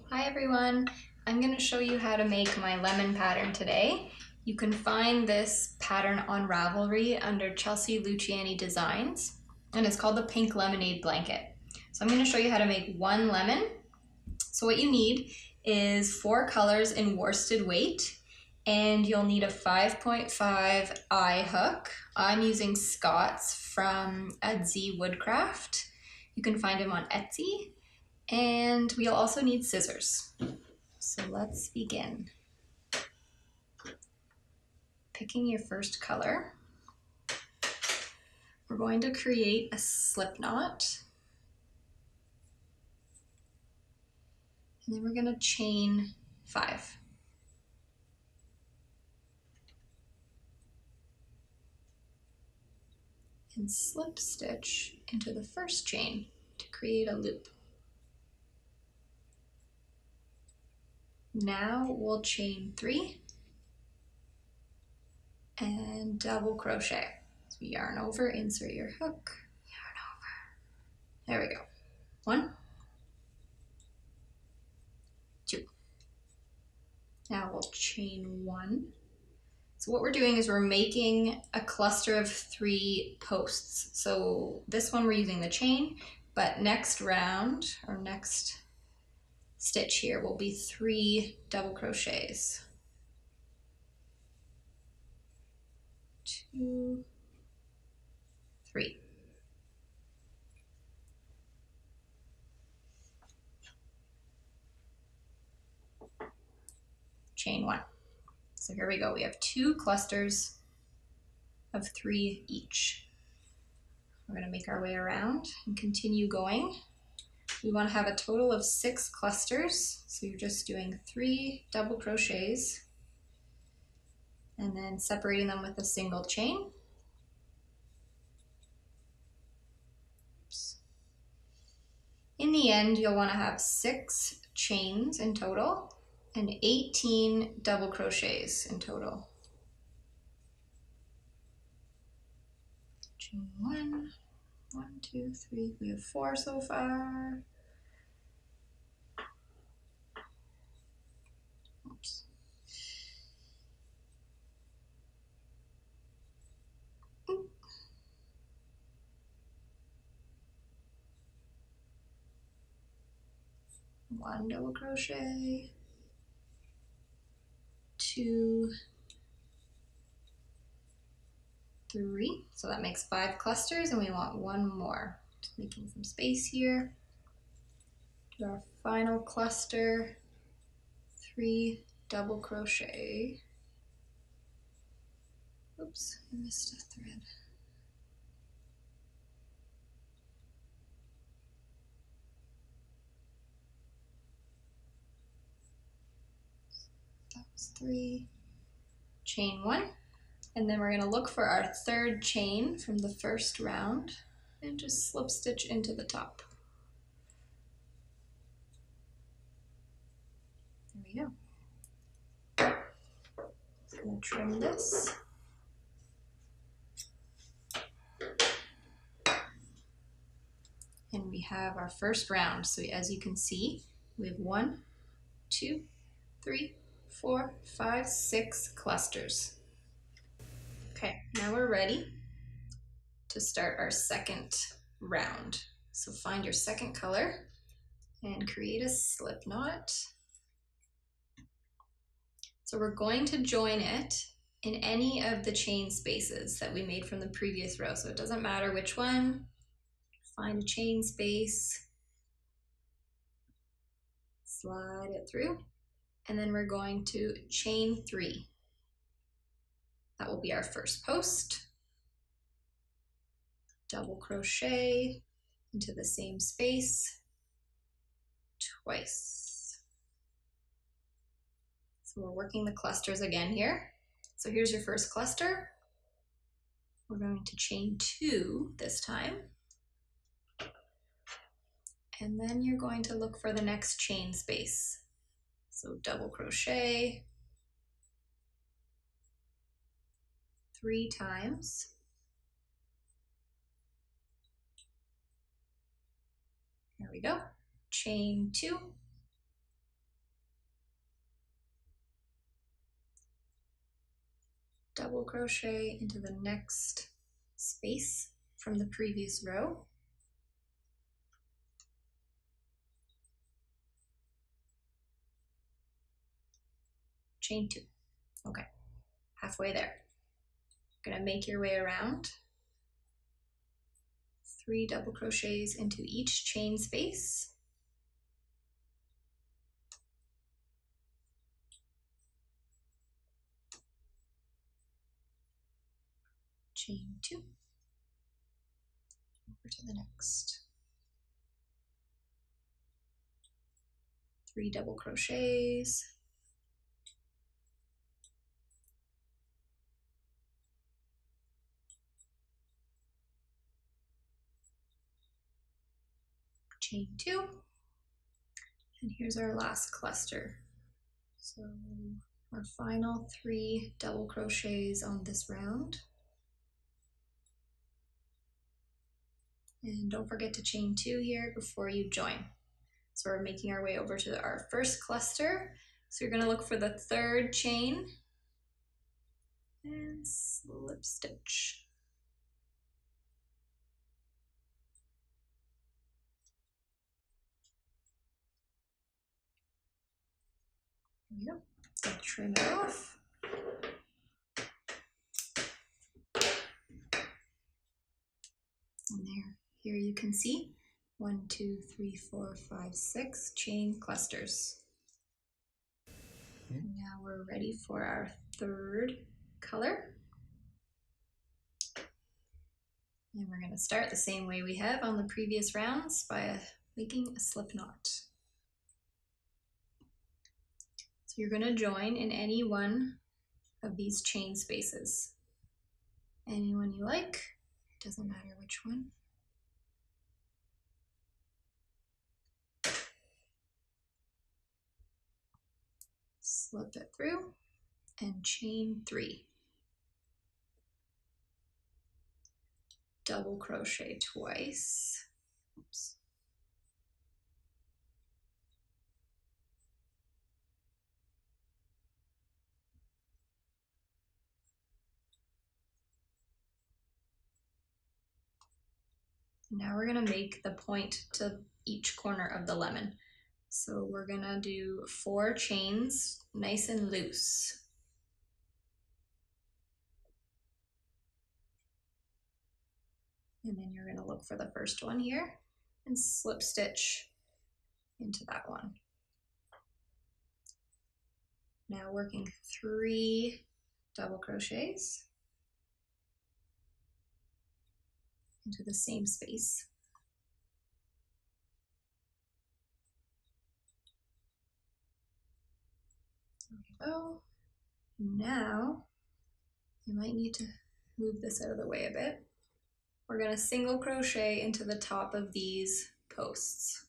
Hi everyone, I'm going to show you how to make my lemon pattern today. You can find this pattern on Ravelry under Chelsea Luciani Designs, and it's called the Pink Lemonade Blanket. So I'm going to show you how to make one lemon. So what you need is 4 colors in worsted weight, and you'll need a 5.5 eye hook. I'm using Scott's from Etsy Woodcraft. You can find him on Etsy. And we'll also need scissors. So let's begin. Picking your first color. We're going to create a slip knot. And then we're going to chain 5. And slip stitch into the first chain to create a loop. Now we'll chain 3 and double crochet. So yarn over, insert your hook, yarn over. There we go. 1, 2. Now we'll chain 1. So what we're doing is we're making a cluster of 3 posts. So this one we're using the chain, but next round or next stitch here will be 3 double crochets. 2, 3. Chain 1. So here we go. We have 2 clusters of 3 each. We're going to make our way around and continue going. We want to have a total of 6 clusters. So you're just doing 3 double crochets and then separating them with a single chain. In the end, you'll want to have 6 chains in total and 18 double crochets in total. Chain 1, 1, 2, 3, we have 4 so far. Oops. One double crochet, 2, 3. So that makes 5 clusters, and we want 1 more. Just making some space here. Do our final cluster, 3 double crochet. Oops, I missed a thread. That was 3. Chain 1. And then we're going to look for our 3rd chain from the first round and just slip stitch into the top. There we go. Just going to trim this. And we have our first round. So as you can see, we have 1, 2, 3, 4, 5, 6 clusters. Okay, now we're ready to start our second round. So find your second color and create a slip knot. So we're going to join it in any of the chain spaces that we made from the previous row. So it doesn't matter which one. Find a chain space, slide it through, and then we're going to chain 3. That will be our first post. Double crochet into the same space twice. So we're working the clusters again here. So here's your first cluster. We're going to chain 2 this time. And then you're going to look for the next chain space. So double crochet 3 times. There we go. Chain 2 double crochet into the next space from the previous row. Chain 2. Okay, halfway there. Gonna make your way around. 3 double crochets into each chain space. Chain 2. Over to the next. 3 double crochets. Chain 2. And here's our last cluster. So our final 3 double crochets on this round. And don't forget to chain 2 here before you join. So we're making our way over to our first cluster. So you're going to look for the 3rd chain and slip stitch. There you go. Trim it off. And here you can see 1, 2, 3, 4, 5, 6 chain clusters. And now we're ready for our 3rd color. And we're going to start the same way we have on the previous rounds by making a slip knot. So you're going to join in any one of these chain spaces. Any one you like, it doesn't matter which one. Slip it through and chain 3. Double crochet twice. Oops. Now we're going to make the point to each corner of the lemon. So we're going to do 4 chains, nice and loose. And then you're going to look for the first one here and slip stitch into that one. Now working 3 double crochets into the same space. There we go. Now you might need to move this out of the way a bit. We're going to single crochet into the top of these posts.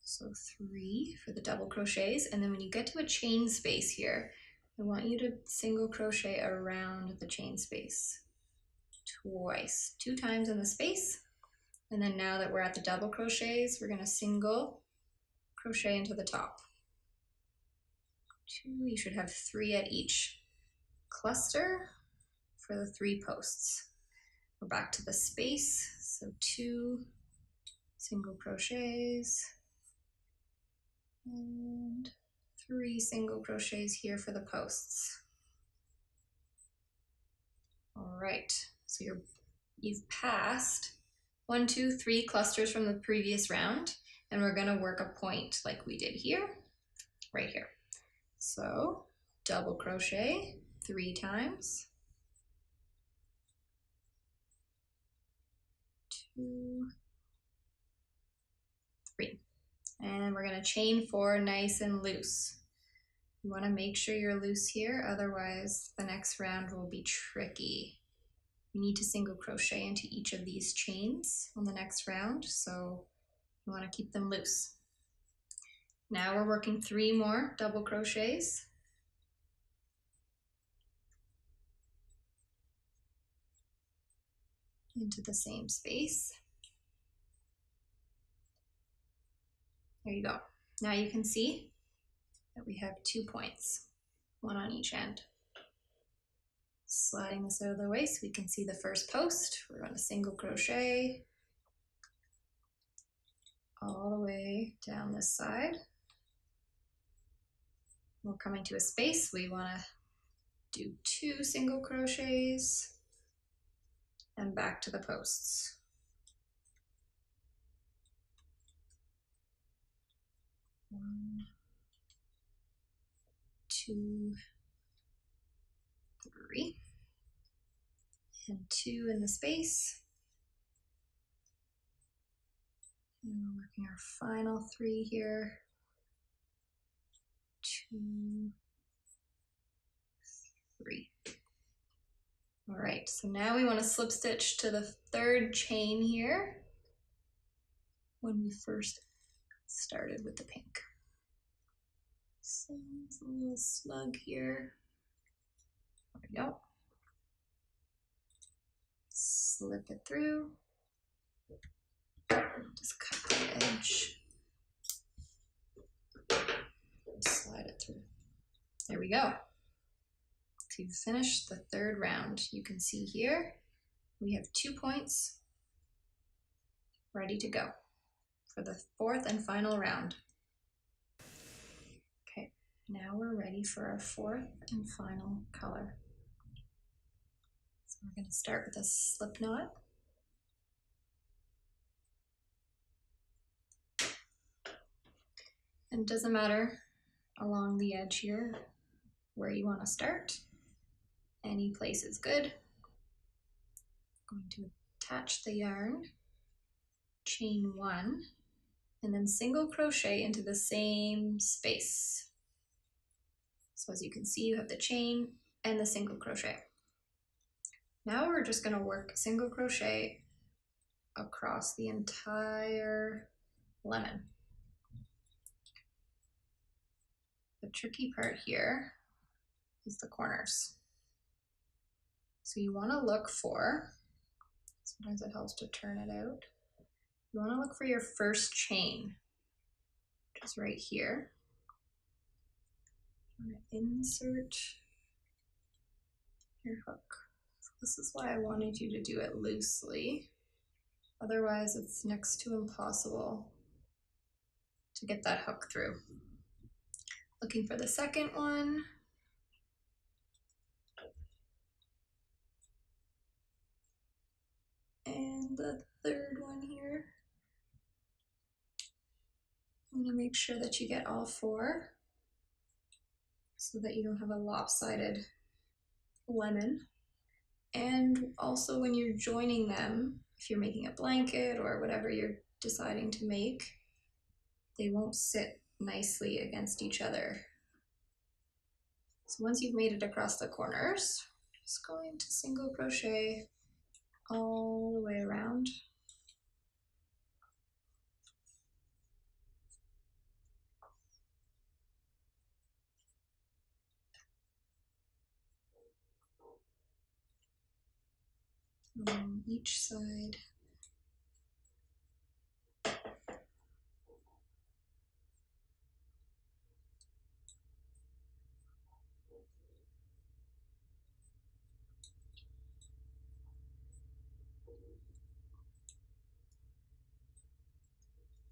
So 3 for the double crochets, and then when you get to a chain space here, I want you to single crochet around the chain space twice, 2 times in the space. And then now that we're at the double crochets, we're going to single crochet into the top. 2, you should have 3 at each cluster for the 3 posts. We're back to the space, so 2 single crochets and 3 single crochets here for the posts. All right, so you've passed 1, 2, 3 clusters from the previous round, and we're going to work a point like we did here, right here. So double crochet 3 times, 2, 3, and we're going to chain 4 nice and loose. You want to make sure you're loose here, otherwise the next round will be tricky. You need to single crochet into each of these chains on the next round, so you want to keep them loose. Now we're working 3 more double crochets. Into the same space. There you go. Now you can see that we have 2 points, one on each end. Sliding this out of the way so we can see the first post. We're going to single crochet all the way down this side. We're coming to a space. We want to do 2 single crochets and back to the posts. 1, 2, 3, and 2 in the space. And we're working our final 3 here. 2, 3. All right, so now we want to slip stitch to the 3rd chain here when we first started with the pink. So it's a little snug here. There we go. Slip it through. Just cut the edge. Slide it through. There we go. To finish the 3rd round, you can see here we have 2 points ready to go for the 4th and final round. Okay, now we're ready for our 4th and final color. So we're going to start with a slip knot. And it doesn't matter along the edge here where you want to start. Any place is good. I'm going to attach the yarn, chain 1, and then single crochet into the same space. So as you can see, you have the chain and the single crochet. Now we're just going to work single crochet across the entire lemon. The tricky part here is the corners. So you want to look for, sometimes it helps to turn it out, you want to look for your first chain, which is right here. You want to insert your hook. So this is why I wanted you to do it loosely. Otherwise, it's next to impossible to get that hook through. Looking for the second one. And the 3rd one here. I'm going to make sure that you get all 4 so that you don't have a lopsided lemon. And also when you're joining them, if you're making a blanket or whatever you're deciding to make, they won't sit nicely against each other. So once you've made it across the corners, just going to single crochet all the way around. On each side.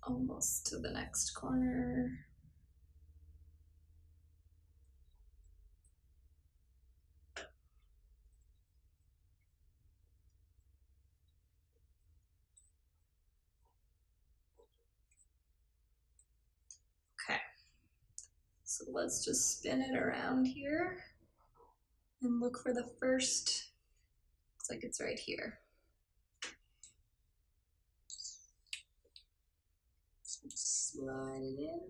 Almost to the next corner. Okay, so let's just spin it around here and look for the first, looks like it's right here. So slide it in.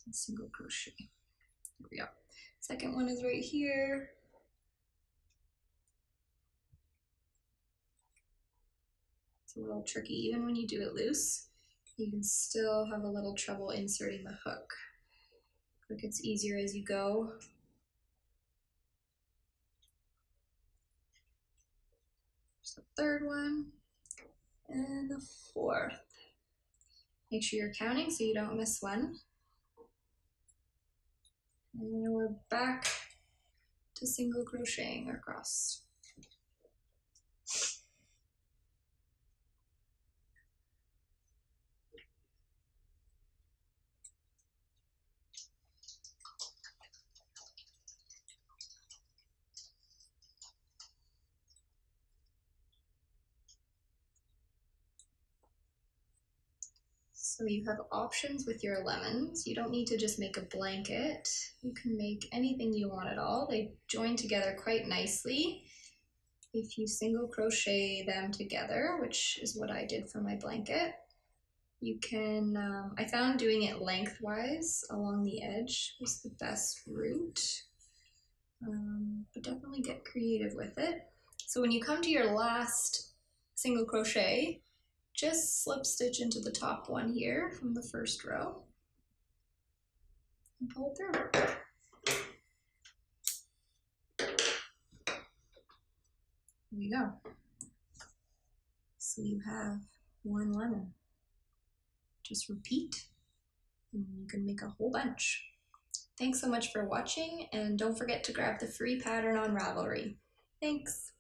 And single crochet. There we go. Second one is right here. It's a little tricky, even when you do it loose, you can still have a little trouble inserting the hook. It gets easier as you go. So third one and the fourth. Make sure you're counting so you don't miss one. And we're back to single crocheting across. So you have options with your lemons. You don't need to just make a blanket. You can make anything you want at all. They join together quite nicely if you single crochet them together, which is what I did for my blanket. You can, I found doing it lengthwise along the edge was the best route, but definitely get creative with it. So when you come to your last single crochet, just slip stitch into the top one here from the first row and pull it through. There you go. So you have one lemon. Just repeat and you can make a whole bunch. Thanks so much for watching, and don't forget to grab the free pattern on Ravelry. Thanks.